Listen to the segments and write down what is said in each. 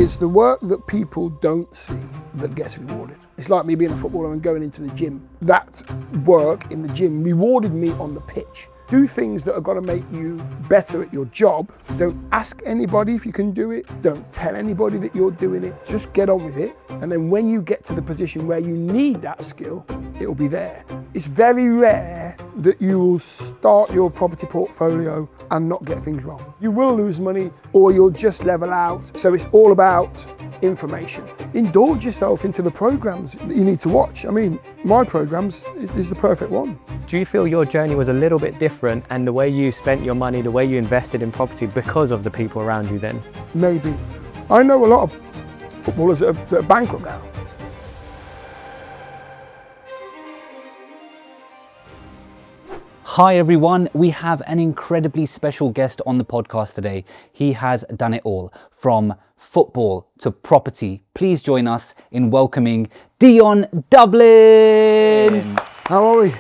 It's the work that people don't see that gets rewarded. It's like me being a footballer and going into the gym. That work in the gym rewarded me on the pitch. Do things that are going to make you better at your job. Don't ask anybody if you can do it. Don't tell anybody that you're doing it. Just get on with it. And then when you get to the position where you need that skill, it'll be there. It's very rare that you will start your property portfolio and not get things wrong. You will lose money or you'll just level out. So it's all about information. Indulge yourself into the programs that you need to watch. I mean, my programs is the perfect one. Do you feel your journey was a little bit different and the way you spent your money, the way you invested in property because of the people around you then? Maybe. I know a lot of footballers that are bankrupt now. Hi everyone, we have an incredibly special guest on the podcast today. He has done it all, from football to property. Please join us in welcoming Dion Dublin. How are we?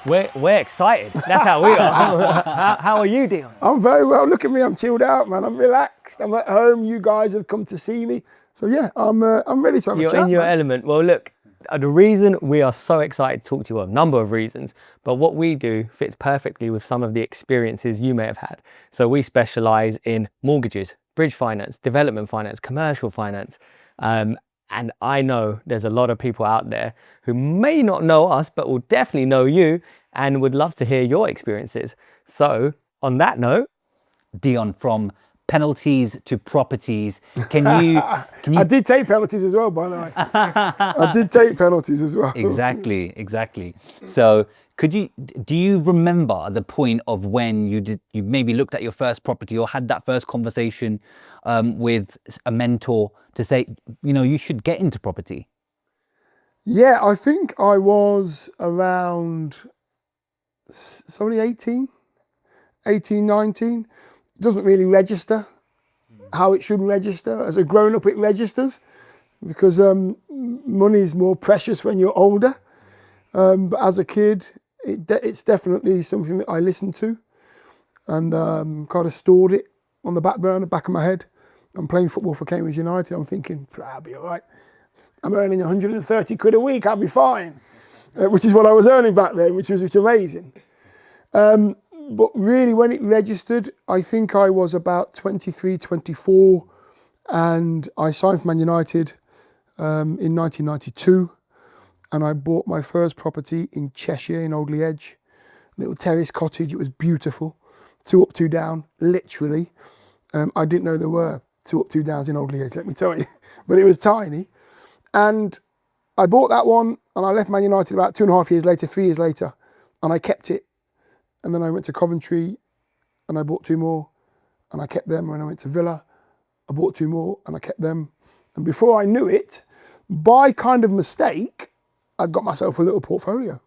We're excited. That's how we are. How are you, Dion? I'm very well. Look at me. I'm chilled out, man. I'm relaxed. I'm at home. You guys have come to see me. So yeah, I'm ready to have a chat. You're in your man. element. Well, look, the reason we are so excited to talk to you, a number of reasons, but what we do fits perfectly with some of the experiences you may have had. So we specialize in mortgages, bridge finance, development finance, commercial finance. And I know there's a lot of people out there who may not know us, but will definitely know you and would love to hear your experiences. So on that note, Dion, from penalties to properties, can you... I did take penalties as well, by the way. I did take penalties as well. Exactly. So do you remember the point of when you maybe looked at your first property or had that first conversation with a mentor to say, you should get into property? Yeah, I think I was around, 18, 19. It doesn't really register how it should register. As a grown-up, it registers because money is more precious when you're older. But as a kid, it's definitely something that I listened to and kind of stored it on the back burner, back of my head. I'm playing football for Cambridge United. I'm thinking, I'll be all right. I'm earning 130 quid a week. I'll be fine, which is what I was earning back then, which was amazing. But really, when it registered, I think I was about 23, 24, and I signed for Man United in 1992. And I bought my first property in Cheshire, in Oldley Edge, little terrace cottage. It was beautiful, 2 up, 2 down, literally. I didn't know there were 2 up, 2 downs in Oldley Edge, let me tell you, but it was tiny. And I bought that one, and I left Man United about 2.5 years later, 3 years later, and I kept it. And then I went to Coventry, and I bought 2 more, and I kept them. When I went to Villa, I bought 2 more, and I kept them. And before I knew it, by kind of mistake, I got myself a little portfolio,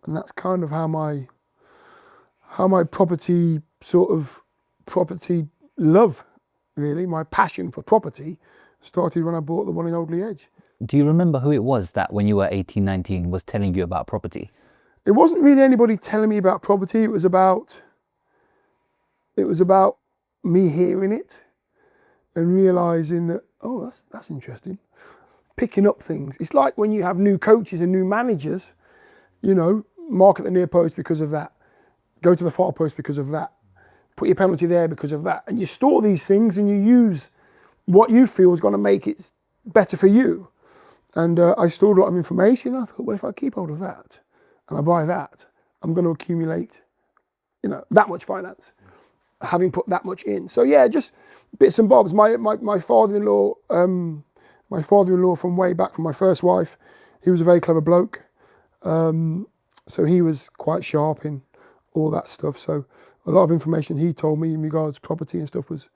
and that's kind of how my property love, really, my passion for property started when I bought the one in Oldley Edge. Do you remember who it was that when you were 18, 19 was telling you about property? It wasn't really anybody telling me about property. It was about me hearing it and realising that, oh, that's interesting. Picking up things. It's like when you have new coaches and new managers, mark at the near post because of that. Go to the far post because of that. Put your penalty there because of that. And you store these things and you use what you feel is going to make it better for you. And I stored a lot of information. I thought, well, if I keep hold of that and I buy that, I'm going to accumulate, that much finance, having put that much in. So yeah, just bits and bobs. My father-in-law, from way back from my first wife, he was a very clever bloke. So he was quite sharp in all that stuff. So a lot of information he told me in regards to property and stuff was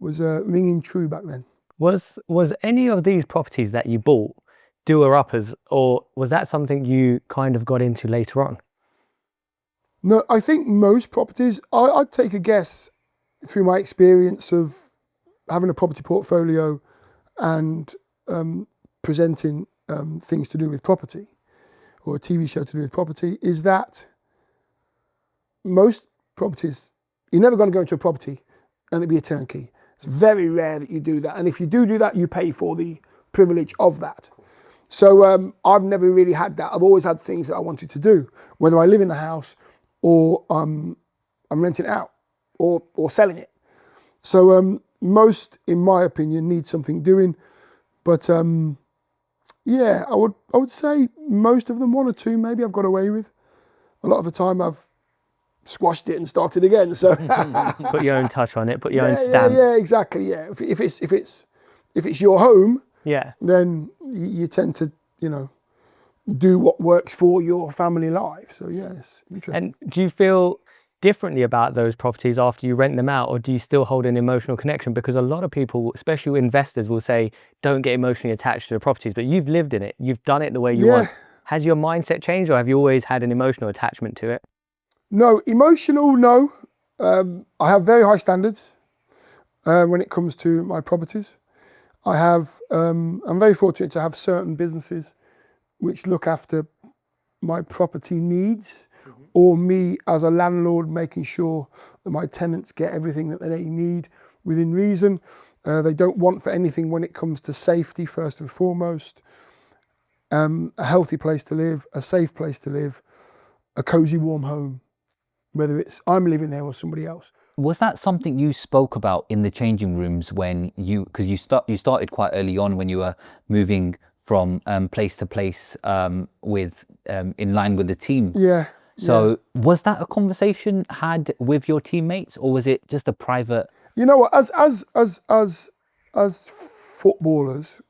ringing true back then. Was any of these properties that you bought doer-uppers, or was that something you kind of got into later on? No, I think most properties, I'd take a guess through my experience of having a property portfolio and presenting things to do with property, or a TV show to do with property, is that most properties, you're never going to go into a property and it'd be a turnkey. It's very rare that you do that. And if you do that, you pay for the privilege of that. So I've never really had that. I've always had things that I wanted to do, whether I live in the house or I'm renting it out or selling it. So most, in my opinion, need something doing. But yeah, I would say most of them, one or two maybe I've got away with. A lot of the time I've squashed it and started again. So Put your own touch on it, put your own stamp. Yeah, exactly. Yeah, if it's your home, Yeah. then you tend to, do what works for your family life. So yeah, it's interesting. And do you feel differently about those properties after you rent them out, or do you still hold an emotional connection? Because a lot of people, especially investors, will say don't get emotionally attached to the properties, but you've lived in it, you've done it the way you want. Has your mindset changed, or have you always had an emotional attachment to it? No, emotional, no. I have very high standards when it comes to my properties. I'm very fortunate to have certain businesses which look after my property needs, or me as a landlord making sure that my tenants get everything that they need within reason. They don't want for anything when it comes to safety, first and foremost, a healthy place to live, a safe place to live, a cozy, warm home, whether it's I'm living there or somebody else. Was that something you spoke about in the changing rooms when because you started quite early on when you were moving from place to place with in line with the team? Yeah. So was that a conversation had with your teammates, or was it just a private? You know what? As footballers,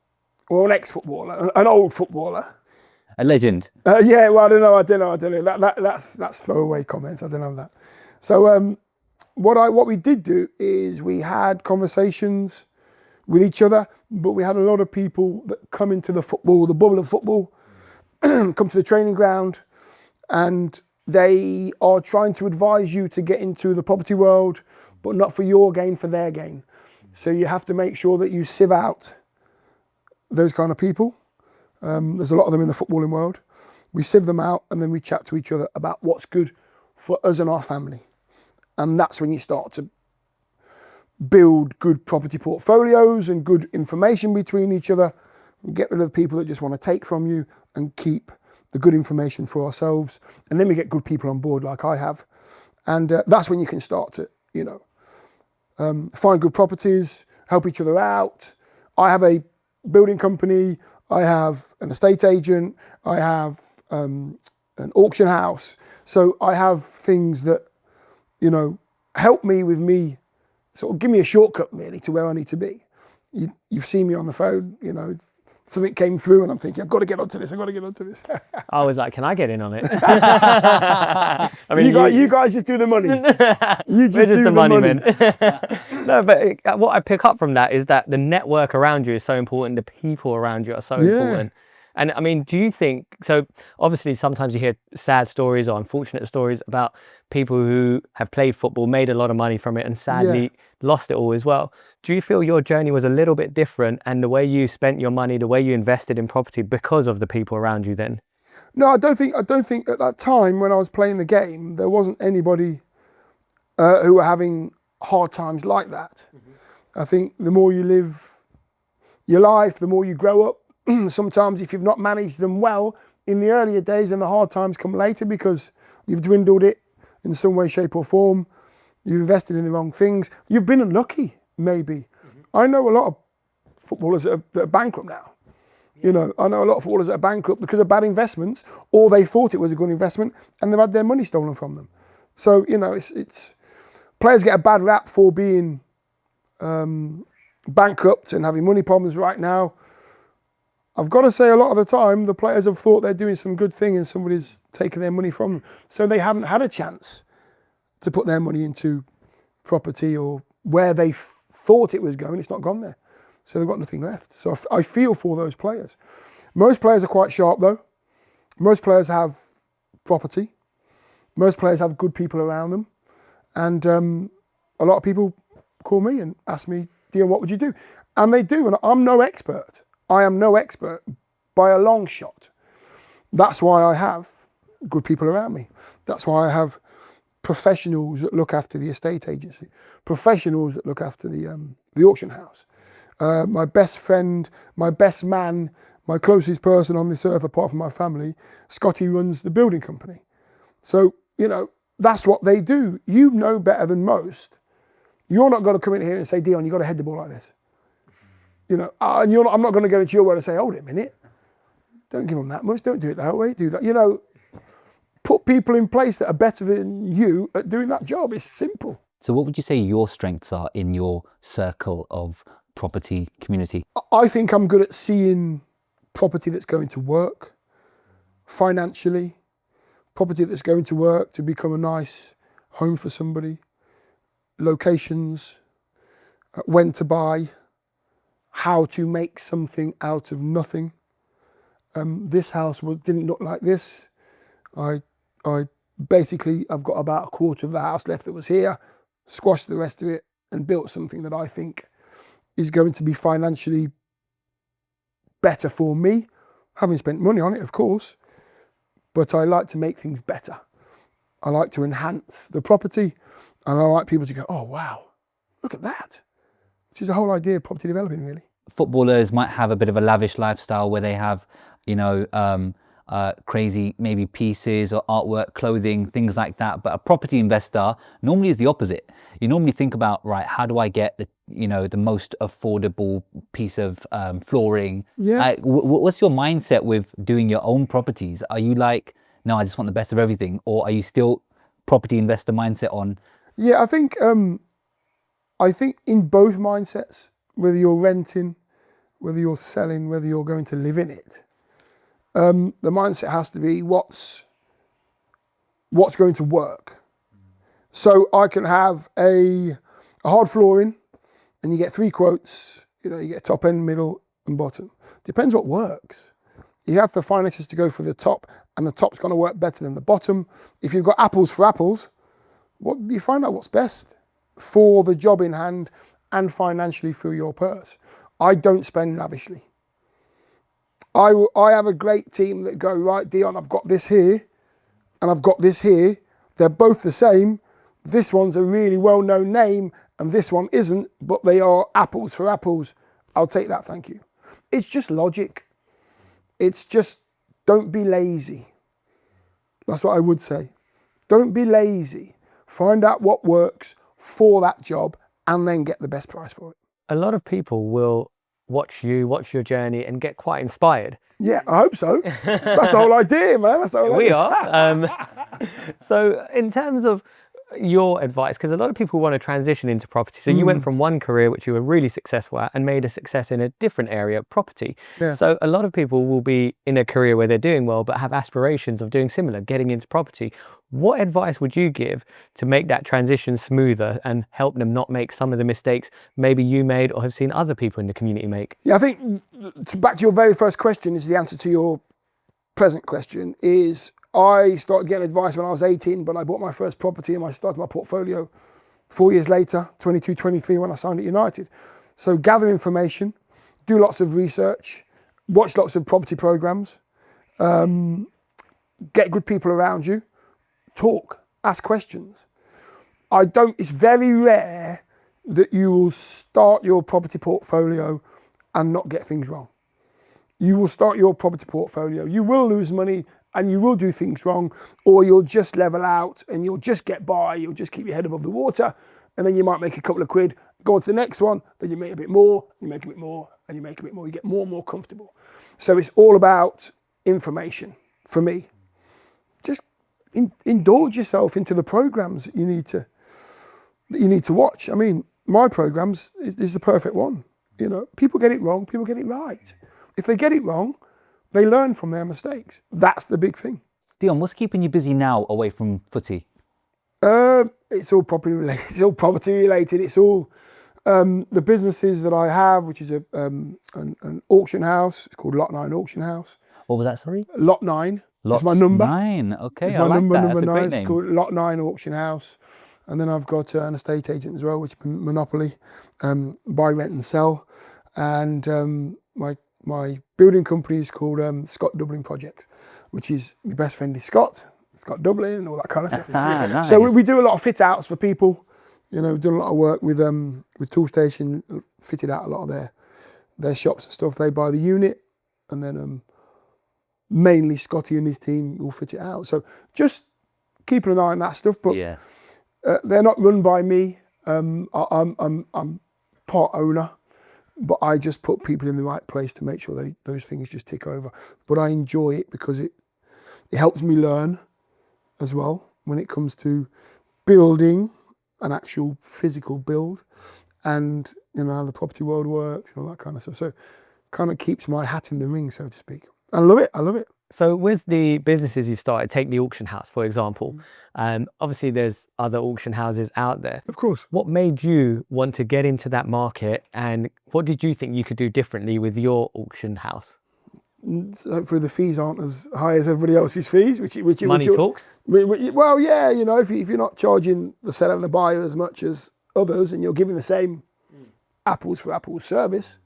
or an ex-footballer, an old footballer. A legend. Yeah. Well, I don't know. That's throwaway comments. I don't know that. So what we did do is we had conversations with each other, but we had a lot of people that come into the bubble of football, come to the training ground, and they are trying to advise you to get into the property world, but not for your gain, for their gain. So you have to make sure that you sieve out those kind of people. There's a lot of them in the footballing world. We sieve them out, and then we chat to each other about what's good for us and our family. And that's when you start to build good property portfolios and good information between each other, and get rid of the people that just want to take from you and keep the good information for ourselves. And then we get good people on board like I have. And that's when you can start to, find good properties, help each other out. I have a building company, I have an estate agent, I have an auction house. So I have things that, help me with me, sort of give me a shortcut really to where I need to be. You've seen me on the phone, something came through and I'm thinking, I've got to get onto this. I was like, can I get in on it? I mean, you guys just do the money. You just do the money. Men. No, but what I pick up from that is that the network around you is so important. The people around you are so important. And I mean, do you think, so obviously sometimes you hear sad stories or unfortunate stories about people who have played football, made a lot of money from it and sadly lost it all as well. Do you feel your journey was a little bit different, and the way you spent your money, the way you invested in property, because of the people around you then? No, I don't think at that time when I was playing the game, there wasn't anybody who were having hard times like that. I think the more you live your life, the more you grow up. Sometimes if you've not managed them well in the earlier days, then the hard times come later because you've dwindled it in some way, shape or form. You've invested in the wrong things. You've been unlucky, maybe. I know a lot of footballers that are bankrupt now. I know a lot of footballers that are bankrupt because of bad investments, or they thought it was a good investment and they've had their money stolen from them. So, it's players get a bad rap for being bankrupt and having money problems right now. I've got to say a lot of the time, the players have thought they're doing some good thing and somebody's taken their money from them. So they haven't had a chance to put their money into property or where they thought it was going. It's not gone there. So they've got nothing left. So I feel for those players. Most players are quite sharp though. Most players have property. Most players have good people around them. And a lot of people call me and ask me, Dion, what would you do? And they do. And I'm no expert. I am no expert by a long shot. That's why I have good people around me. That's why I have professionals that look after the estate agency, professionals that look after the auction house. My best friend, my best man, my closest person on this earth apart from my family, Scotty, runs the building company. So, you know, that's what they do. You know better than most. You're not going to come in here and say, Dion, you've got to head the ball like this. You know, and I'm not going to go into your world and say, hold it a minute. Don't give them that much. Don't do it that way. Do that. You know, put people in place that are better than you at doing that job. It's simple. So what would you say your strengths are in your circle of property community? I think I'm good at seeing property that's going to work financially, property that's going to work to become a nice home for somebody, locations, when to buy, how to make something out of nothing. This house didn't look like this. I've got about a quarter of the house left that was here, squashed the rest of it and built something that I think is going to be financially better for me, having spent money on it, of course, but I like to make things better. I like to enhance the property, and I like people to go, oh, wow, look at that, which is the whole idea of property developing, really. Footballers might have a bit of a lavish lifestyle where they have, you know, crazy maybe pieces or artwork, clothing, things like that. But a property investor normally is the opposite. You normally think about, right, how do I get the, you know, the most affordable piece of flooring? Yeah. What's your mindset with doing your own properties? Are you like, no, I just want the best of everything, or are you still property investor mindset on? Yeah, I think in both mindsets, whether you're renting, whether you're selling, whether you're going to live in it, the mindset has to be what's going to work. So I can have a hard flooring and you get 3 quotes, you know, you get top end, middle and bottom. Depends what works. You have the finances to go for the top, and the top's going to work better than the bottom. If you've got apples for apples, you find out what's best for the job in hand and financially for your purse. I don't spend lavishly. I have a great team that go, right, Dion, I've got this here and I've got this here. They're both the same. This one's a really well-known name and this one isn't, but they are apples for apples. I'll take that, thank you. It's just logic. It's just, don't be lazy. That's what I would say. Don't be lazy. Find out what works for that job and then get the best price for it. A lot of people will watch your journey and get quite inspired. Yeah, I hope so. That's the whole idea, man. That's the whole idea. We are. So in terms of your advice, because a lot of people want to transition into property. So you went from one career, which you were really successful at, and made a success in a different area, property. Yeah. So a lot of people will be in a career where they're doing well, but have aspirations of doing similar, getting into property. What advice would you give to make that transition smoother and help them not make some of the mistakes maybe you made or have seen other people in the community make? Yeah, I think back to your very first question is the answer to your present question is I started getting advice when I was 18, but I bought my first property and I started my portfolio 4 years later, 22, 23, when I signed at United. So gather information, do lots of research, watch lots of property programs, get good people around you, talk, ask questions. It's very rare that you will start your property portfolio and not get things wrong. You will start your property portfolio, you will lose money and you will do things wrong, or you'll just level out and you'll just get by, you'll just keep your head above the water, and then you might make a couple of quid, go on to the next one, then you make a bit more, you make a bit more, and you make a bit more, you get more and more comfortable. So it's all about information for me. Just indulge yourself into the programs that you need to watch. I mean, my programs is the perfect one. You know, people get it wrong, people get it right. If they get it wrong, they learn from their mistakes. That's the big thing. Dion, what's keeping you busy now away from footy? It's all property related. It's all property related. It's all the businesses that I have, which is an auction house. It's called Lot 9 Auction House. What was that, sorry? Lot 9. Lot That's my number. 9, okay, It's I my like number, that. number That's a 9. great It's name. called Lot 9 Auction House. And then I've got an estate agent as well, which is Monopoly, buy, rent and sell. And my building company is called Scott Dublin Projects, which is my best friend is Scott. Scott Dublin and all that kind of stuff. Nice. So we do a lot of fit outs for people. You know, we've done a lot of work with Toolstation, fitted out a lot of their shops and stuff. They buy the unit, and then mainly Scotty and his team will fit it out. So just keeping an eye on that stuff. But Yeah. they're not run by me. I'm part owner, but I just put people in the right place to make sure those things just tick over. But I enjoy it because it helps me learn as well when it comes to building an actual physical build, and you know how the property world works and all that kind of stuff. So kind of keeps my hat in the ring, so to speak. I love it. I love it. So with the businesses you've started, take the auction house, for example. Obviously there's other auction houses out there. Of course. What made you want to get into that market, and what did you think you could do differently with your auction house? Hopefully the fees aren't as high as everybody else's fees, which Money talks? Well, yeah, you know, if you're not charging the seller and the buyer as much as others, and you're giving the same apples for apples service,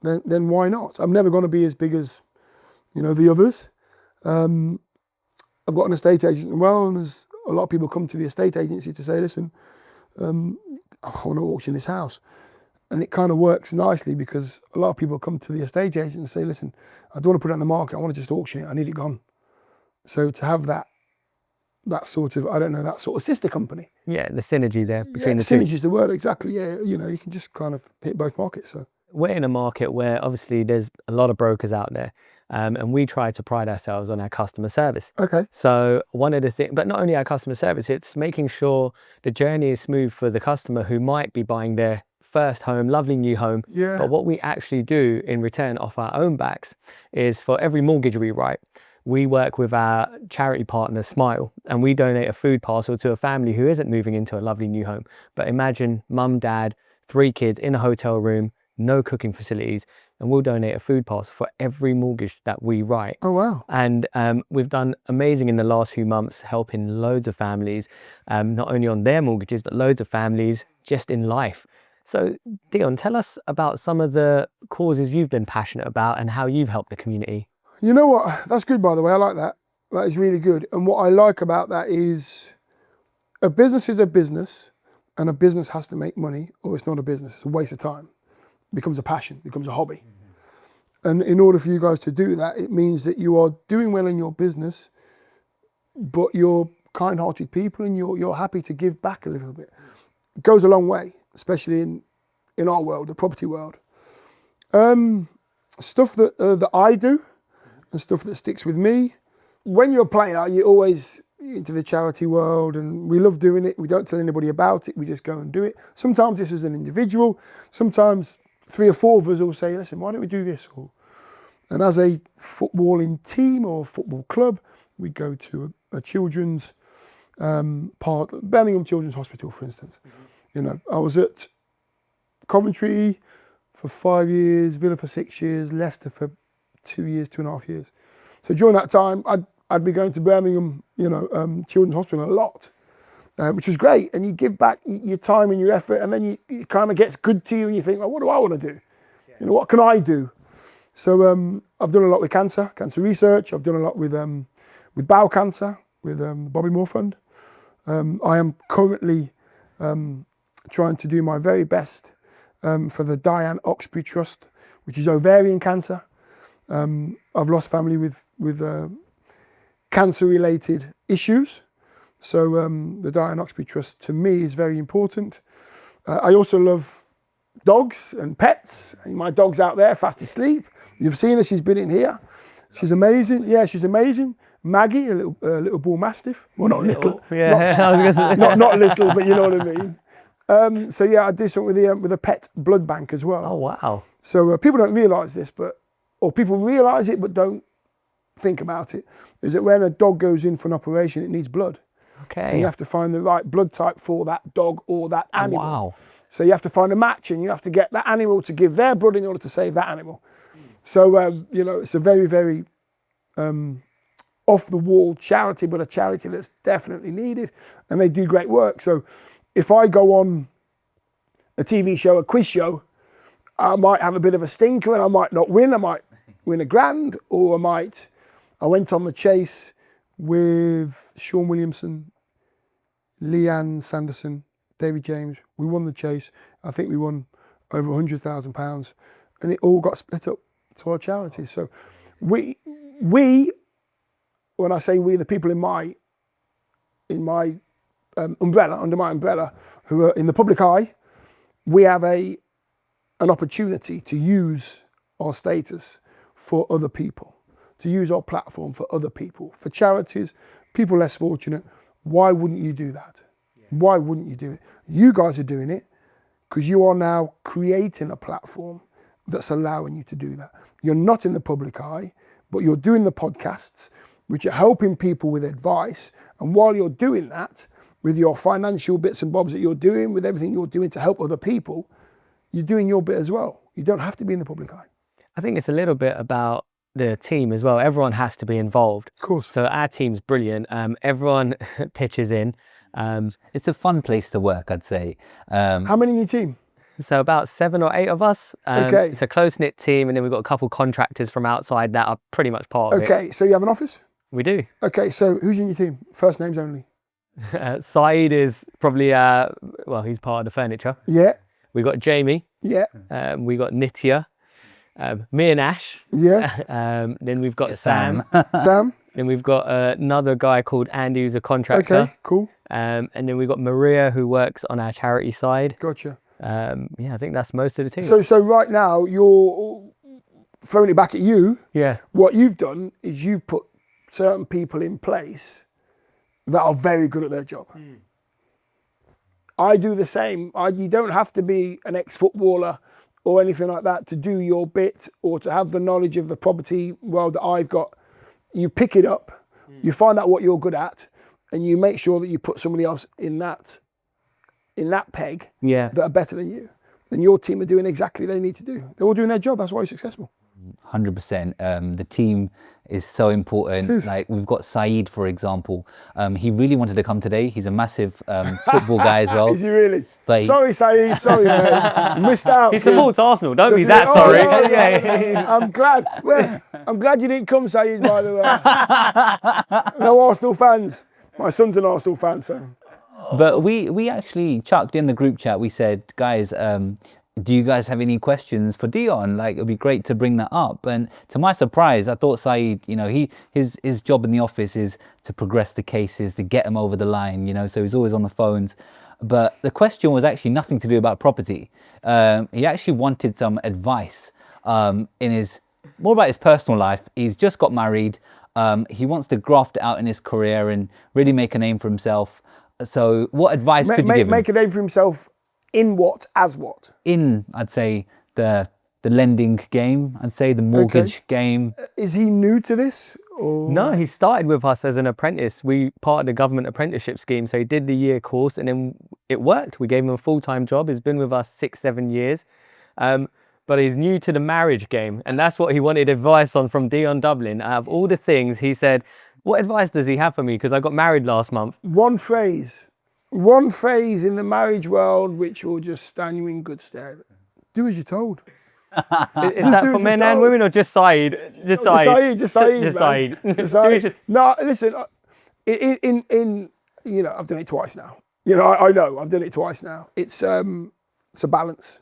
then why not? I'm never going to be as big as, you know, the others. I've got an estate agent as well, and there's a lot of people come to the estate agency to say, listen, I want to auction this house. And it kind of works nicely because a lot of people come to the estate agent and say, listen, I don't want to put it on the market, I want to just auction it, I need it gone. So to have that sort of, I don't know, that sort of sister company. Yeah, the synergy there between the two. Synergy is the word, exactly, yeah. You know, you can just kind of hit both markets, so. We're in a market where obviously there's a lot of brokers out there, and we try to pride ourselves on our customer service. Okay. So one of the things, but not only our customer service, it's making sure the journey is smooth for the customer who might be buying their first home, lovely new home. Yeah. But what we actually do in return off our own backs is for every mortgage we write, we work with our charity partner, Smile, and we donate a food parcel to a family who isn't moving into a lovely new home. But imagine mum, dad, 3 kids in a hotel room, no cooking facilities, and we'll donate a food parcel for every mortgage that we write. Oh, wow. And we've done amazing in the last few months, helping loads of families, not only on their mortgages, but loads of families just in life. So Dion, tell us about some of the causes you've been passionate about and how you've helped the community. You know what? That's good, by the way. I like that. That is really good. And what I like about that is a business is a business, and a business has to make money, or it's not a business. It's a waste of time. It becomes a passion, becomes a hobby. And in order for you guys to do that, it means that you are doing well in your business, but you're kind-hearted people and you're happy to give back a little bit. It goes a long way, especially in our world, the property world. Stuff that I do and stuff that sticks with me. When you're a player, you're always into the charity world, and we love doing it. We don't tell anybody about it. We just go and do it. Sometimes this is an individual. Sometimes 3 or 4 of us will say, listen, why don't we do this? And as a footballing team or football club, we go to a children's part, Birmingham Children's Hospital, for instance. You know, I was at Coventry for 5 years, Villa for 6 years, Leicester for 2 years, 2.5 years. So during that time, I'd be going to Birmingham, you know, Children's Hospital a lot, which was great. And you give back your time and your effort, and then it kind of gets good to you, and you think, well, what do I want to do? Yeah. You know, what can I do? So I've done a lot with cancer research. I've done a lot with bowel cancer, with the Bobby Moore Fund. I am currently trying to do my very best for the Dion Dublin Trust, which is ovarian cancer. I've lost family with cancer-related issues. So the Dion Dublin Trust to me is very important. I also love dogs and pets. My dog's out there fast asleep. You've seen her, she's been in here. She's amazing. Yeah, she's amazing. Maggie, a little bull mastiff. Well, not little. Yeah, not little, but you know what I mean. So yeah, I do something with a pet blood bank as well. Oh, wow. So people don't realise this, or people realise it but don't think about it, is that when a dog goes in for an operation, it needs blood. Okay. And you have to find the right blood type for that dog or that animal. Oh, wow. So you have to find a match, and you have to get that animal to give their blood in order to save that animal. So, you know, it's a very, very off-the-wall charity, but a charity that's definitely needed, and they do great work. So if I go on a TV show, a quiz show, I might have a bit of a stinker and I might not win. I might win $1,000, or I went on The Chase with Sean Williamson, Leanne Sanderson, David James. We won the chase. I think we won over £100,000, and it all got split up to our charities. So we, when I say we, the people in my umbrella, under my umbrella, who are in the public eye, we have an opportunity to use our status for other people, to use our platform for other people, for charities, people less fortunate. Why wouldn't you do that? Why wouldn't you do it? You guys are doing it because you are now creating a platform that's allowing you to do that. You're not in the public eye, but you're doing the podcasts, which are helping people with advice. And while you're doing that, with your financial bits and bobs that you're doing, with everything you're doing to help other people, you're doing your bit as well. You don't have to be in the public eye. I think it's a little bit about the team as well. Everyone has to be involved. Of course. So our team's brilliant. Everyone pitches in. It's a fun place to work, I'd say. How many in your team? So about 7 or 8 of us. Okay. It's a close-knit team, and then we've got a couple contractors from outside that are pretty much part of it. Okay, so you have an office? We do. Okay, so who's in your team? First names only. Saeed is probably, well, he's part of the furniture. Yeah, We got Jamie. yeah, We got Nitya. Me and Ash. yes. Then we've got Sam. Sam? Then we've got another guy called Andy, who's a contractor. Okay, cool. And then we've got Maria, who works on our charity side. Gotcha. Yeah, I think that's most of the team. So right now, you're throwing it back at you. yeah. What you've done is you've put certain people in place that are very good at their job. I do the same. You don't have to be an ex-footballer or anything like that to do your bit or to have the knowledge of the property world that I've got. You pick it up, you find out what you're good at, and you make sure that you put somebody else in that peg Yeah. that are better than you. Then your team are doing exactly what they need to do. They're all doing their job. That's why you're successful. 100%. The team is so important. It is. Like we've got Saeed, for example. He really wanted to come today. He's a massive football guy as well. Is he really? But he- Sorry, Saeed. Sorry, mate. Missed out. He supports Arsenal. Don't Does be he? that Oh, sorry. oh, Yeah. I'm glad. Well, I'm glad you didn't come, Saeed, by the way. No Arsenal fans. My son's an Arsenal fan, so. But we actually chucked in the group chat. We said, guys, do you guys have any questions for Dion? Like, it'd be great to bring that up. And to my surprise, I thought Saeed, his job in the office is to progress the cases, to get them over the line, so he's always on the phones. But the question was actually nothing to do about property. He actually wanted some advice more about his personal life. He's just got married. He wants to graft it out in his career and really make a name for himself. So what advice could you give him? Make a name for himself in what, as what? In, I'd say, the lending game, I'd say the mortgage game. Is he new to this? Or? No, he started with us as an apprentice. We part of the government apprenticeship scheme. So he did the year course and then it worked. We gave him a full-time job. He's been with us 6-7 years. But he's new to the marriage game. And that's what he wanted advice on from Dion Dublin. Out of all the things, he said, what advice does he have for me? Because I got married last month. One phrase in the marriage world which will just stand you in good stead. Do as you're told. Is that do for as men you're and told. women or just Saeed? Just Saeed. Just Saeed, Just man. Saeed. Just Saeed. No, listen, I've done it twice now. I know, I've done it twice now. It's a balance.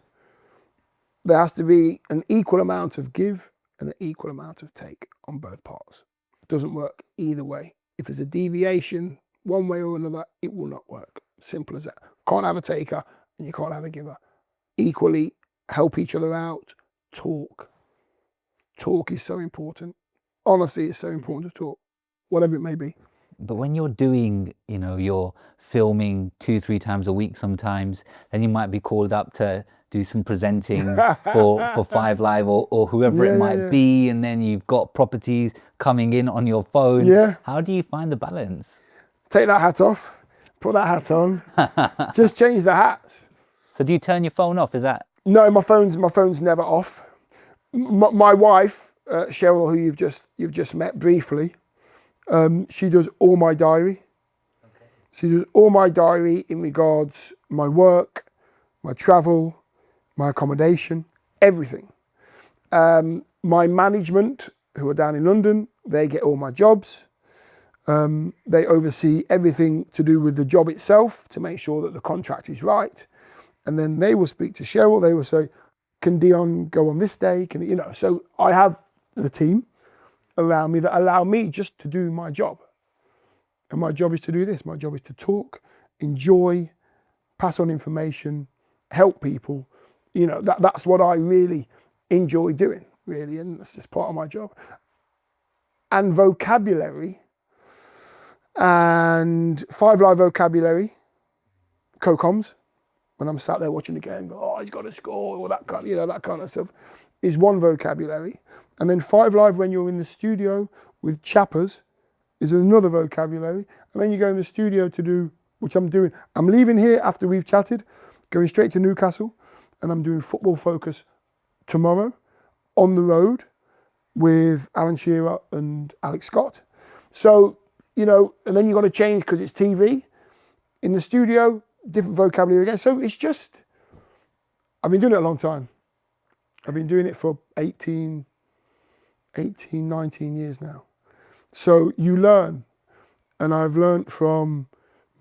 There has to be an equal amount of give and an equal amount of take on both parts. It doesn't work either way. If there's a deviation one way or another, it will not work. Simple as that. Can't have a taker and you can't have a giver. Equally, help each other out. Talk. Talk is so important. Honestly, it's so important to talk, whatever it may be. But when you're doing, you're filming 2-3 times a week sometimes, then you might be called up to do some presenting for 5 Live or whoever it might be, and then you've got properties coming in on your phone. Yeah. How do you find the balance? Take that hat off, put that hat on, just change the hats. So do you turn your phone off? Is that? No, my phone's never off. My wife, Cheryl, who you've just met briefly, she does all my diary. Okay. She does all my diary in regards my work, my travel, my accommodation, everything. My management, who are down in London, they get all my jobs. They oversee everything to do with the job itself to make sure that the contract is right. And then they will speak to Cheryl. They will say, can Dion go on this day? Can you know? So I have the team around me that allow me just to do my job. And my job is to do this. My job is to talk, enjoy, pass on information, help people. You know, that's what I really enjoy doing, really. And that's just part of my job. And vocabulary and 5 Live vocabulary, co-coms, when I'm sat there watching the game, go, oh, he's got to score, or that kind, that kind of stuff, is one vocabulary. And then 5 Live when you're in the studio with chappers is another vocabulary. And then you go in the studio to do, which I'm doing. I'm leaving here after we've chatted, going straight to Newcastle, and I'm doing Football Focus tomorrow on the road with Alan Shearer and Alex Scott. So, and then you've got to change because it's TV. In the studio, different vocabulary again. So it's just, I've been doing it a long time. I've been doing it for 18, 19 years now. So you learn. And I've learned from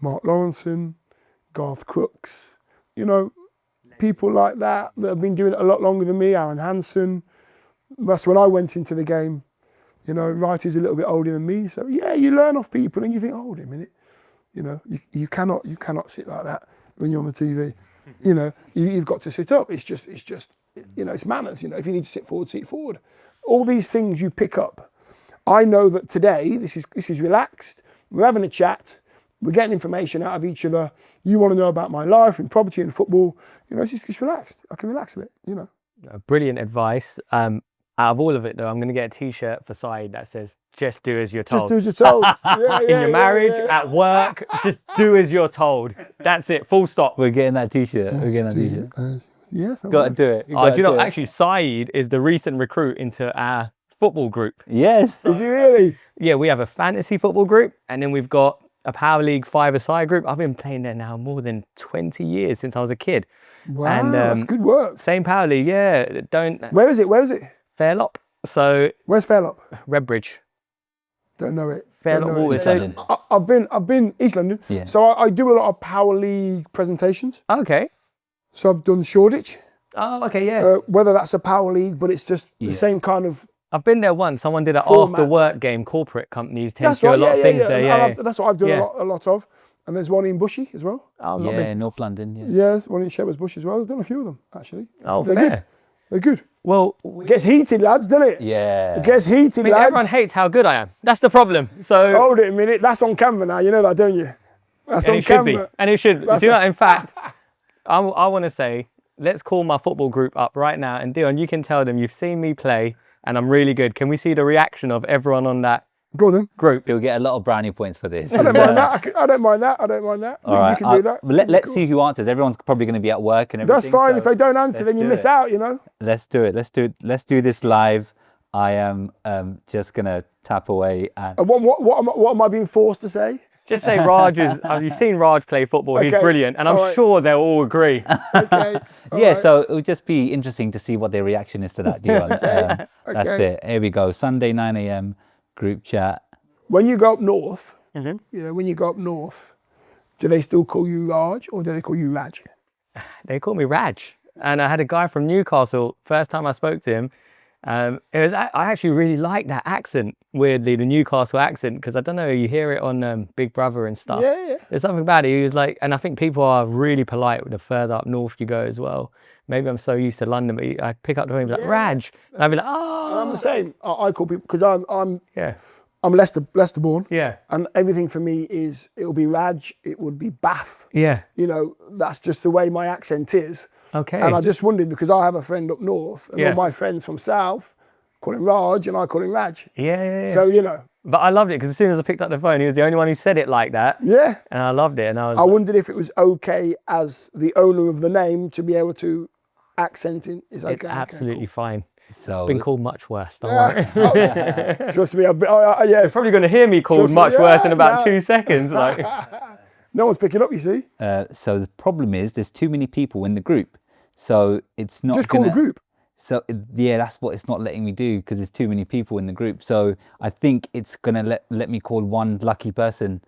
Mark Lawrenson, Garth Crooks, people like that have been doing it a lot longer than me, Aaron Hansen. That's when I went into the game. Wrighty's a little bit older than me. So yeah, you learn off people and you think, hold a minute. You cannot sit like that when you're on the TV. You've got to sit up. It's just, it's manners. If you need to sit forward, sit forward. All these things you pick up. I know that today this is relaxed. We're having a chat. We're getting information out of each other. You want to know about my life in property and football. It's just relaxed. I can relax a bit. Brilliant advice. Out of all of it, though, I'm going to get a T-shirt for Saeed that says, just do as you're told. Just do as you're told. Yeah, in your marriage, at work, just do as you're told. That's it, full stop. We're getting that T-shirt. Yes. Got to do it. Do you know, actually, Saeed is the recent recruit into our football group. Yes. Is he really? Yeah, we have a fantasy football group, and then we've got a Power League 5-a-side group. I've been playing there now more than 20 years since I was a kid. Wow, and, that's good work. Same Power League, yeah. Where is it? Fairlop. So where's Fairlop? Redbridge. Don't know it. Fairlop Walters. So, I've been East London. Yeah. So I do a lot of Power League presentations. Okay. So I've done Shoreditch. Oh, okay, yeah. Whether that's a Power League, but it's just the same kind of. I've been there once. Someone did an format. after work game. Corporate companies tend to do a lot of things there. Yeah. That's what I've done a lot of. And there's one in Bushy as well. Oh, North London. Yeah. Yeah, there's one in Shepherd's Bush as well. I've done a few of them actually. Oh, They're fair. good. They're good. Well, It gets heated, lads, doesn't it? Yeah. It gets heated, lads. everyone hates how good I am. That's the problem. So Hold it a minute. That's on camera now. You know that, don't you? That's and on it should be. camera. And it should. That's Do you know, in fact, I want to say, let's call my football group up right now. And Dion, you can tell them you've seen me play and I'm really good. Can we see the reaction of everyone on that Go on then. group? You'll get a lot of brownie points for this. I don't mind that. I don't mind that. All right. You can do that. Let's see who answers. Everyone's probably going to be at work and everything. That's fine. so If they don't answer, then you do miss it. out, Let's do it. Let's do this live. I am just going to tap away. And And what am I being forced to say? Just say Raj is, you've seen Raj play football. He's Okay. brilliant. And I'm All right. sure they'll all agree. Okay. yeah, so it would just be interesting to see what their reaction is to that, Dion. That's Okay. it. Here we go. Sunday, 9 a.m. group chat. When you go up north, Mm-hmm. when you go up north, do they still call you Raj or do they call you Raj? They call me Raj. And I had a guy from Newcastle, first time I spoke to him, I actually really like that accent, weirdly, the Newcastle accent, because I don't know, you hear it on Big Brother and stuff. Yeah. There's something about it. He was like, and I think people are really polite the further up north you go as well. Maybe I'm so used to London, but I pick up the phone and be like, Raj. And I'd be like, oh. I'm the same. I call people, because I'm Yeah. Leicester born. Yeah. And everything for me is, it'll be Raj, it would be Bath. Yeah. That's just the way my accent is. Okay. And I just wondered, because I have a friend up north, and Yeah. all my friends from south call him Raj, and I call him Raj. Yeah. So, But I loved it because as soon as I picked up the phone, he was the only one who said it like that. yeah. And I loved it. And I was I wondered if it was okay as the owner of the name to be able to accent it. It's okay. it's absolutely fine. So I've been called much worse, don't worry. Cool. Trust me, yes. Probably going to hear me called Trust me, much worse in about yeah. 2 seconds. Like, No one's picking up, you see. so the problem is there's too many people in the group. So it's not Just call the group. So yeah, that's what it's not letting me do because there's too many people in the group. So I think it's gonna let me call one lucky person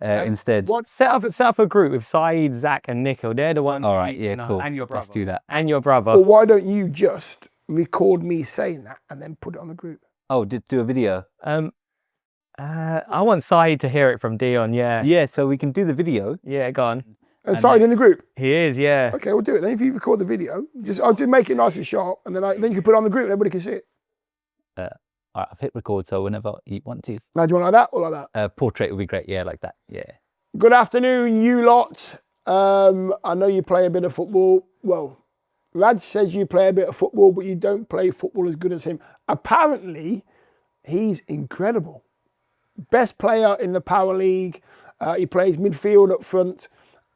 instead. What set up a group with Saeed, Zach, and Nikhil. They're the ones. All right, yeah, cool. And your brother. Let's do that. And your brother. Or why don't you just record me saying that and then put it on the group? Oh, do a video. I want Saeed to hear it from Dion. Yeah. Yeah, so we can do the video. Yeah, go on. And Saeed in the group? He is. Yeah. Okay, we'll do it. Then if you record the video, I'll just make it nice and sharp, and then you can put it on the group and everybody can see it. All right, I've hit record, so whenever you want to. Now, do you want like that or like that? Portrait would be great. Yeah, like that. Yeah. Good afternoon, you lot. I know you play a bit of football. Well, Raj says you play a bit of football, but you don't play football as good as him. Apparently, he's incredible. Best player in the Power League. He plays midfield up front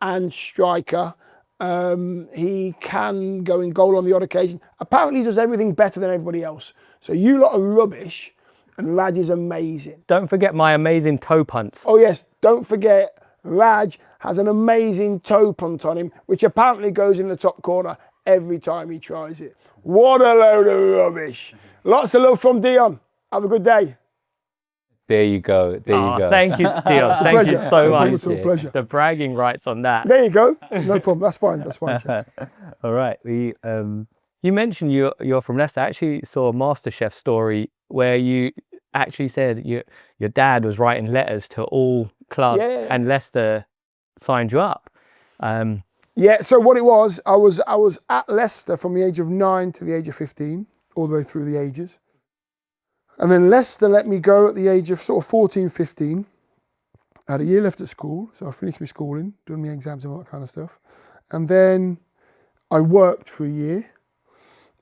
and striker. He can go in goal on the odd occasion. Apparently, he does everything better than everybody else. So you lot are rubbish, and Raj is amazing. Don't forget my amazing toe punts. Oh yes, don't forget, Raj has an amazing toe punt on him, which apparently goes in the top corner every time he tries it. What a load of rubbish. Lots of love from Dion. Have a good day. There you go. There you go. Thank you, Dion. Thank you Pleasure. so No much. problem at all, pleasure. The bragging rights on that. There you go. No problem. That's fine. That's fine. Chef. All right. You mentioned you're from Leicester. I actually saw a MasterChef story where you actually said your dad was writing letters to all clubs and Leicester signed you up. Yeah, so what it was, I was at Leicester from the age of 9 to the age of 15, all the way through the ages. And then Leicester let me go at the age of sort of 14, 15. I had a year left at school, so I finished my schooling, doing my exams and all that kind of stuff. And then I worked for a year.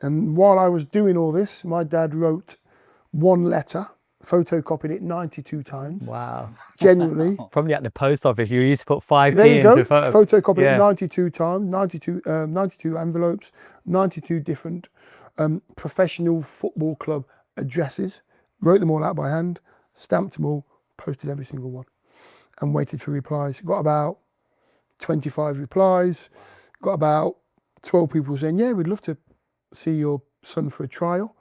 And while I was doing all this, my dad wrote one letter, photocopied it 92 times. Wow. Genuinely. Probably at the post office, you used to put 5p There you go. into photo. Photocopied it 92 times, 92 envelopes, 92 different professional football club addresses. Wrote them all out by hand, stamped them all, posted every single one, and waited for replies. Got about 25 replies. Got about 12 people saying, yeah, we'd love to see your son for a trial.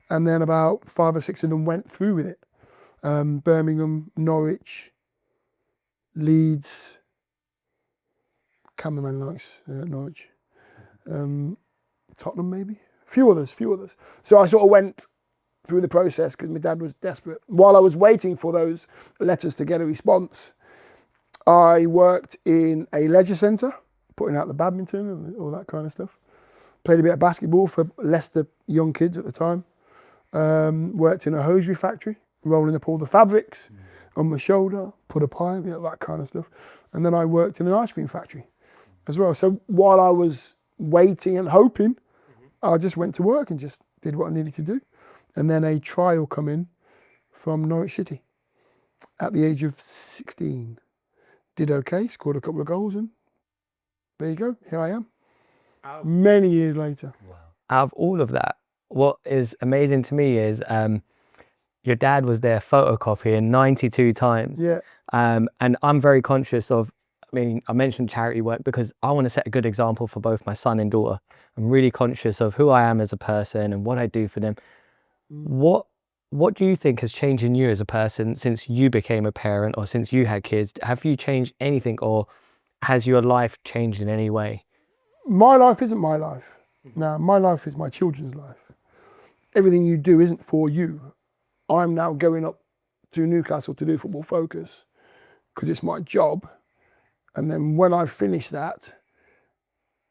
And then about 5 or 6 of them went through with it. Birmingham, Norwich, Leeds, cameraman likes Norwich, Tottenham maybe, a few others. So I sort of went through the process because my dad was desperate. While I was waiting for those letters to get a response, I worked in a leisure centre, putting out the badminton and all that kind of stuff. Played a bit of basketball for Leicester young kids at the time. Worked in a hosiery factory, rolling up all the fabrics on my shoulder, put a pile, that kind of stuff. And then I worked in an ice cream factory as well. So while I was waiting and hoping, I just went to work and just did what I needed to do. And then a trial come in from Norwich City at the age of 16. Did okay, scored a couple of goals, and there you go, here I am. Many years later. Wow. Out of all of that, what is amazing to me is your dad was there photocopying 92 times. Yeah. And I'm very conscious of, I mentioned charity work because I want to set a good example for both my son and daughter. I'm really conscious of who I am as a person and what I do for them. What do you think has changed in you as a person since you became a parent or since you had kids? Have you changed anything, or has your life changed in any way? My life isn't my life. Now, my life is my children's life. Everything you do isn't for you. I'm now going up to Newcastle to do Football Focus because it's my job. And then when I finish that,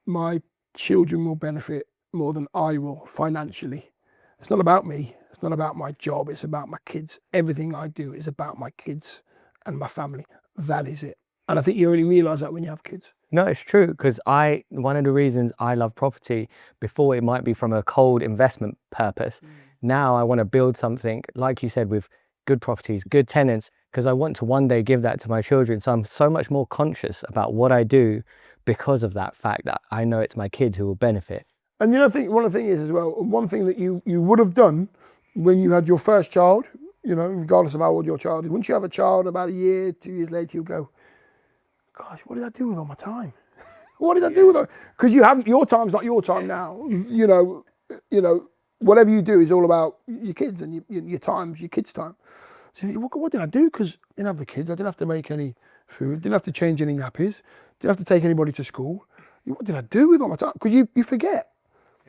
my children will benefit more than I will financially. It's not about me. It's not about my job. It's about my kids. Everything I do is about my kids and my family. That is it. And I think you only realise that when you have kids. No, it's true, because one of the reasons I love property, before it might be from a cold investment purpose, now I want to build something, like you said, with good properties, good tenants, because I want to one day give that to my children. So I'm so much more conscious about what I do because of that fact that I know it's my kids who will benefit. And one of the things is as well, one thing that you would have done when you had your first child, regardless of how old your child is, once you have a child, about a year, 2 years later, you'll go, gosh, what did I do with all my time? What did I do with it? Because your time's not your time now. you know, whatever you do is all about your kids and your time, your kids' time. So you think, what did I do? Because I didn't have the kids, I didn't have to make any food, didn't have to change any nappies, didn't have to take anybody to school. What did I do with all my time? Because you forget.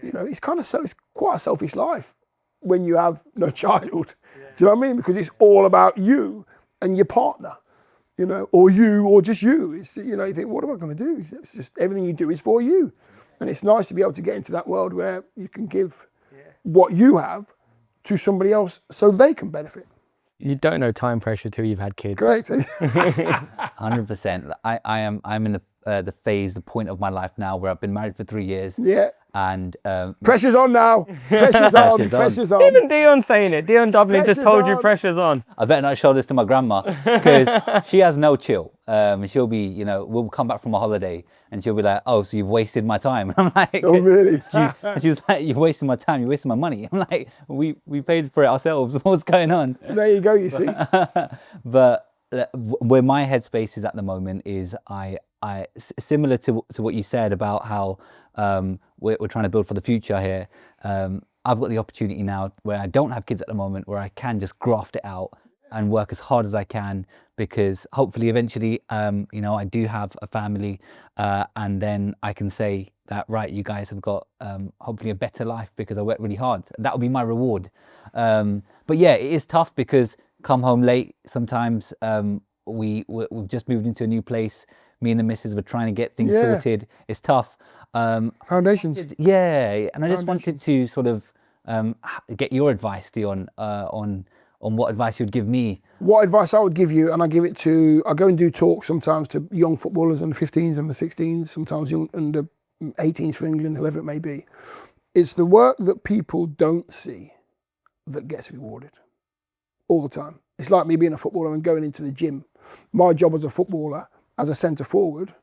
You know, it's quite a selfish life when you have no child. Yeah. Do you know what I mean? Because it's all about you and your partner, you know, or just you. It's, you know, you think, what am I going to do? It's just everything you do is for you. And it's nice to be able to get into that world where you can give what you have to somebody else so they can benefit. You don't know time pressure till you've had kids. Great. 100%. I'm in the phase, the point of my life now where I've been married for 3 years. Yeah. And pressure's on now. Pressure's on. Pressure's on. Even Dion saying it. Dion Dublin just told you pressure's on. I better not show this to my grandma because she has no chill. She'll be, you know, we'll come back from a holiday and she'll be like, "Oh, so you've wasted my time." I'm like, "Oh, really?" She was like, "You're wasting my time. You're wasting my money." I'm like, "We paid for it ourselves. What's going on?" There you go. You see. But where my headspace is at the moment is similar to what you said about how we're trying to build for the future here. I've got the opportunity now where I don't have kids at the moment, where I can just graft it out and work as hard as I can, because hopefully eventually, you know, I do have a family, and then I can say that, right, you guys have got hopefully a better life because I worked really hard. That will be my reward. But yeah, it is tough because come home late sometimes. We've just moved into a new place. Me and the missus were trying to get things sorted. It's tough. Foundations. Yeah, and I just wanted to sort of get your advice, Dion, on what advice you'd give me. What advice I would give you, and I go and do talks sometimes to young footballers, under 15s, under 16s, sometimes young under 18s for England, whoever it may be. It's the work that people don't see that gets rewarded all the time. It's like me being a footballer and going into the gym. My job as a footballer, as a centre forward,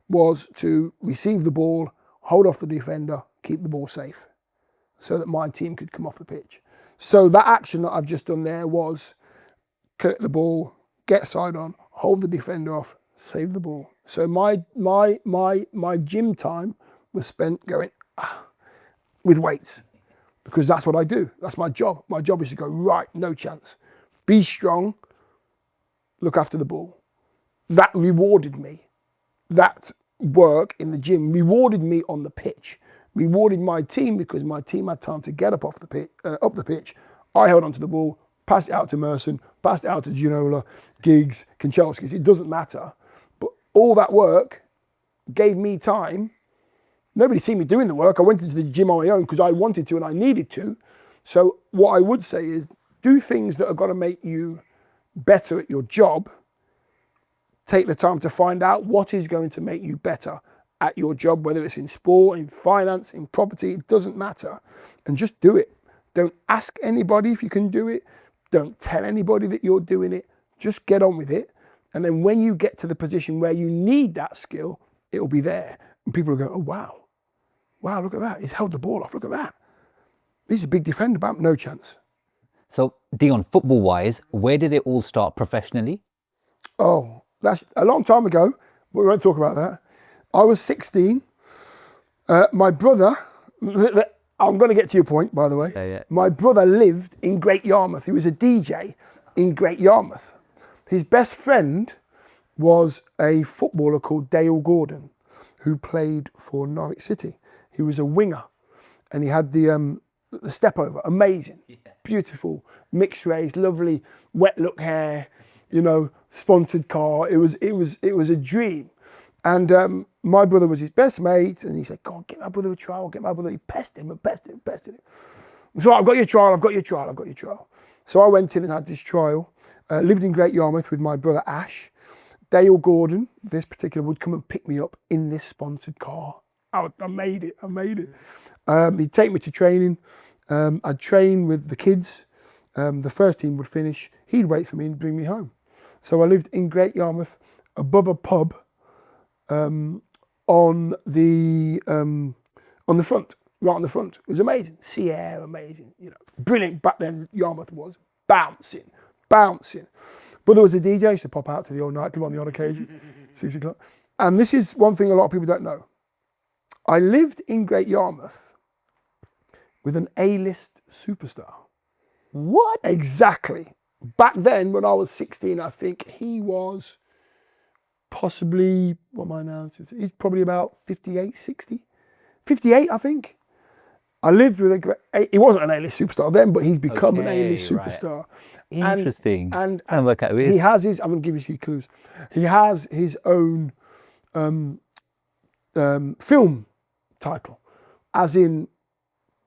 was to receive the ball, hold off the defender, keep the ball safe, so that my team could come off the pitch. So that action that I've just done there was collect the ball, get side on, hold the defender off, save the ball. So my gym time was spent going with weights, because that's what I do. That's my job. My job is to go, right, no chance. Be strong, look after the ball. That rewarded me. That work in the gym rewarded me on the pitch, rewarded my team, because my team had time to get up the pitch. I held onto the ball, passed it out to Merson, passed it out to Ginola, Giggs, Kanchelskis. It doesn't matter. But all that work gave me time. Nobody seen me doing the work. I went into the gym on my own because I wanted to and I needed to. So what I would say is, do things that are going to make you better at your job. Take the time to find out what is going to make you better at your job, whether it's in sport, in finance, in property, it doesn't matter. And just do it. Don't ask anybody if you can do it. Don't tell anybody that you're doing it. Just get on with it. And then when you get to the position where you need that skill, it'll be there. And people will go, "Oh, wow. Wow, look at that. He's held the ball off. Look at that. He's a big defender, but no chance." So, Dion, football-wise, where did it all start professionally? Oh, that's a long time ago, but we won't talk about that. I was 16. My brother, I'm going to get to your point, by the way. Yeah. My brother lived in Great Yarmouth. He was a DJ in Great Yarmouth. His best friend was a footballer called Dale Gordon, who played for Norwich City. He was a winger, and he had the step over, amazing, beautiful, mixed race, lovely, wet look hair, you know, sponsored car. It was a dream. And my brother was his best mate, and he said, "Go on, get my brother a trial, get my brother." He pestered him. So I've got your trial. So I went in and had this trial. Lived in Great Yarmouth with my brother Ash. Dale Gordon, this particular, would come and pick me up in this sponsored car. I made it. He'd take me to training. I'd train with the kids. The first team would finish. He'd wait for me and bring me home. So I lived in Great Yarmouth, above a pub, on the front, right on the front. It was amazing. Sea air, amazing. You know, brilliant. Back then, Yarmouth was bouncing. But there was a DJ, used to pop out to the old nightclub on the odd occasion, 6 o'clock. And this is one thing a lot of people don't know. I lived in Great Yarmouth with an A-list superstar. What? Exactly. Back then, when I was 16, I think he was possibly, what am I now? He's probably about 58, 60. 58, I think. I lived with he wasn't an A-list superstar then, but he's become an A-list Okay, right. superstar. Interesting. And Try and work out who it he is. has his, I'm going to give you a few clues. He has his own film title, as in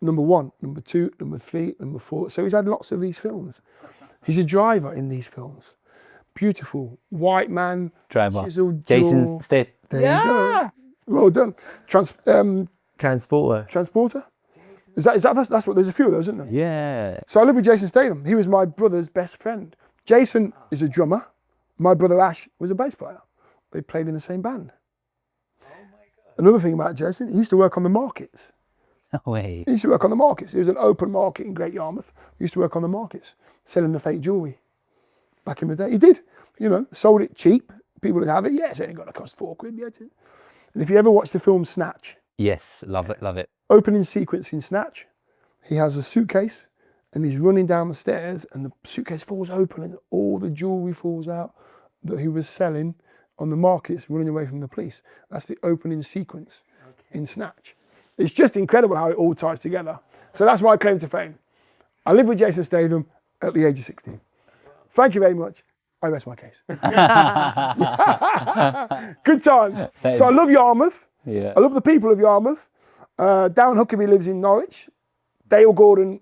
number 1, number 2, number 3, number 4. So he's had lots of these films. He's a driver in these films. Beautiful white man, Driver. chiseled Jason jaw. Statham. There you go. Well done. Transporter. Transporter. That's what, there's a few of those, isn't there? Yeah. So I live with Jason Statham. He was my brother's best friend. Jason is a drummer. My brother Ash was a bass player. They played in the same band. Oh my God. Another thing about Jason, he used to work on the markets. No way. He used to work on the markets. There was an open market in Great Yarmouth. He used to work on the markets, selling the fake jewellery. Back in the day, he did. Sold it cheap. People would have it. Yeah, it's only going to cost £4. Yeah, and if you ever watch the film Snatch, Yes, love it, love it. opening sequence in Snatch, he has a suitcase and he's running down the stairs and the suitcase falls open and all the jewellery falls out that he was selling on the markets, running away from the police. That's the opening sequence in Snatch. It's just incredible how it all ties together. So that's my claim to fame. I lived with Jason Statham at the age of 16. Thank you very much. I rest my case. Good times. So I love Yarmouth. Yeah. I love the people of Yarmouth. Darren Huckabee lives in Norwich. Dale Gordon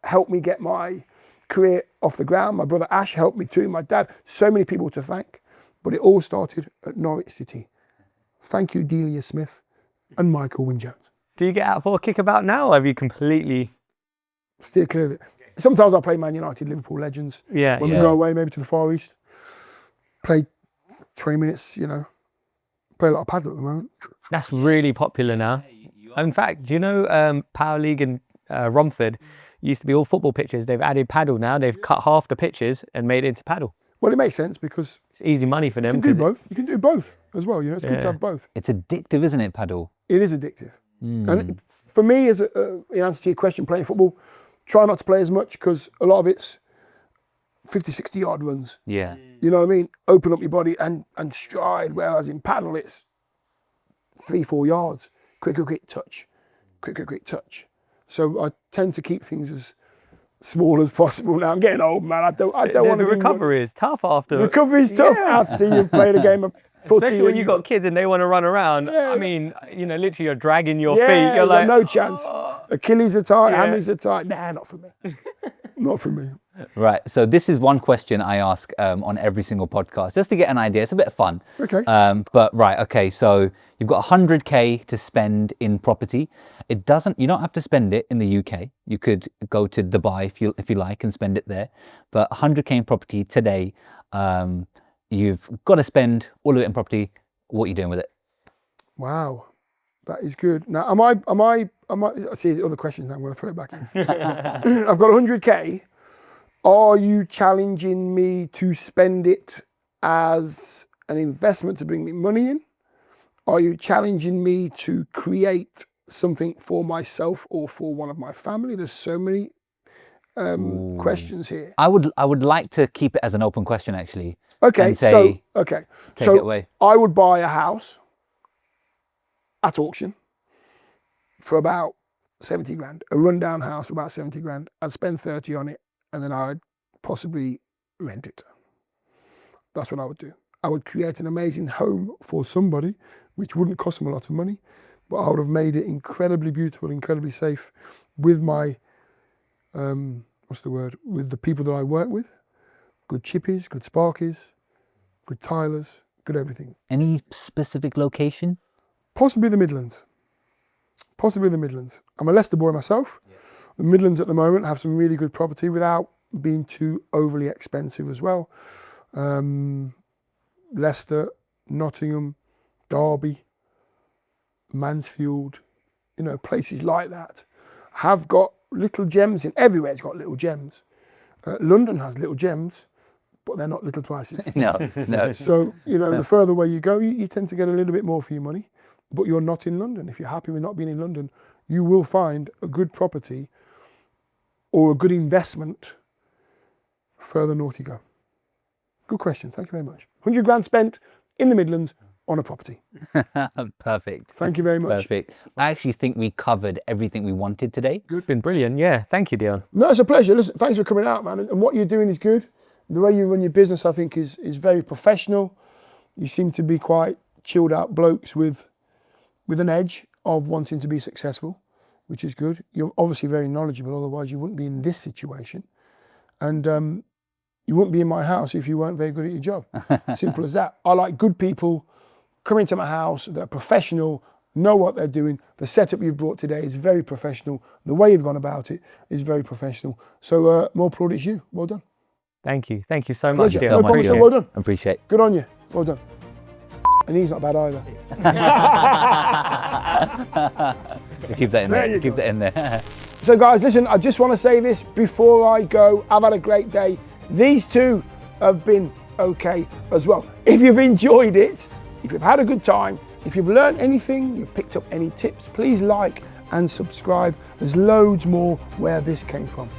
helped me get my career off the ground. My brother Ash helped me too. My dad. So many people to thank. But it all started at Norwich City. Thank you, Delia Smith and Michael Wynne-Jones. Do you get out for a kickabout now, or have you completely... Steer clear of it. Sometimes I play Man United, Liverpool legends. Yeah, When we go away, maybe to the Far East. Play 20 minutes, Play a lot of paddle at the moment. That's really popular now. In fact, do you know Power League in Romford used to be all football pitches. They've added paddle now. They've cut half the pitches and made it into paddle. Well, it makes sense because It's easy money for them. you can do both. You can do both as well. It's good to have both. It's addictive, isn't it, paddle? It is addictive. And for me, in answer to your question, playing football, try not to play as much because a lot of it's 50, 60 yard runs. Yeah. You know what I mean? Open up your body and stride, whereas in paddle it's 3-4 yards. Quick touch. Quick touch. So I tend to keep things as small as possible now. I'm getting old, man. I don't want to The recovery is tough after. Recovery is tough after you've played a game of footy. Especially when you've got kids and they want to run around. Yeah. I mean, literally you're dragging your feet. Yeah, You're like, no chance. Achilles are tight, Yeah. hammies are tight. Nah, not for me. Not for me. Right. So this is one question I ask on every single podcast, just to get an idea. It's a bit of fun. Okay. But right. Okay. So you've got 100K to spend in property. You don't have to spend it in the UK. You could go to Dubai if you like and spend it there. But 100K in property today, you've got to spend all of it in property. What are you doing with it? Wow, that is good. Now, am I? I see other questions now. I'm going to throw it back in. I've got 100K. Are you challenging me to spend it as an investment to bring me money in? Are you challenging me to create something for myself or for one of my family? There's so many questions here. I would like to keep it as an open question, actually. Okay, and say, take it away. I would buy a house at auction for about 70 grand, a rundown house for about 70 grand. I'd spend 30 on it and then I'd possibly rent it. That's what I would do. I would create an amazing home for somebody, which wouldn't cost them a lot of money, but I would have made it incredibly beautiful, incredibly safe with my, with the people that I work with. Good chippies, good sparkies, good tilers, good everything. Any specific location? Possibly the Midlands. Possibly the Midlands. I'm a Leicester boy myself. Yeah. The Midlands at the moment have some really good property without being too overly expensive as well. Leicester, Nottingham, Derby, Mansfield, places like that have got little gems in. Everywhere's got little gems. London has little gems, but they're not little prices. No. So, the further away you go, you tend to get a little bit more for your money, but you're not in London. If you're happy with not being in London, you will find a good property or a good investment, further north you go? Good question. Thank you very much. 100 grand spent in the Midlands on a property. Perfect. Thank you very much. Perfect. I actually think we covered everything we wanted today. It's been brilliant. Yeah, thank you, Dion. No, it's a pleasure. Listen, thanks for coming out, man. And what you're doing is good. The way you run your business, I think, is very professional. You seem to be quite chilled out blokes with an edge of wanting to be successful, which is good. You're obviously very knowledgeable, otherwise you wouldn't be in this situation. And you wouldn't be in my house if you weren't very good at your job. Simple as that. I like good people come into my house, they're professional, know what they're doing. The setup you've brought today is very professional. The way you've gone about it is very professional. So more plaudits to you. Well done. Thank you. Thank you so much, Pleasure. Dion. No problem at all. Well done. Appreciate it. Good on you. Well done. And he's not bad either. Keep that in There there. you Keep go. that in there. So guys, listen, I just want to say this before I go. I've had a great day. These two have been okay as well. If you've enjoyed it, if you've had a good time, if you've learned anything, you've picked up any tips, please like and subscribe. There's loads more where this came from.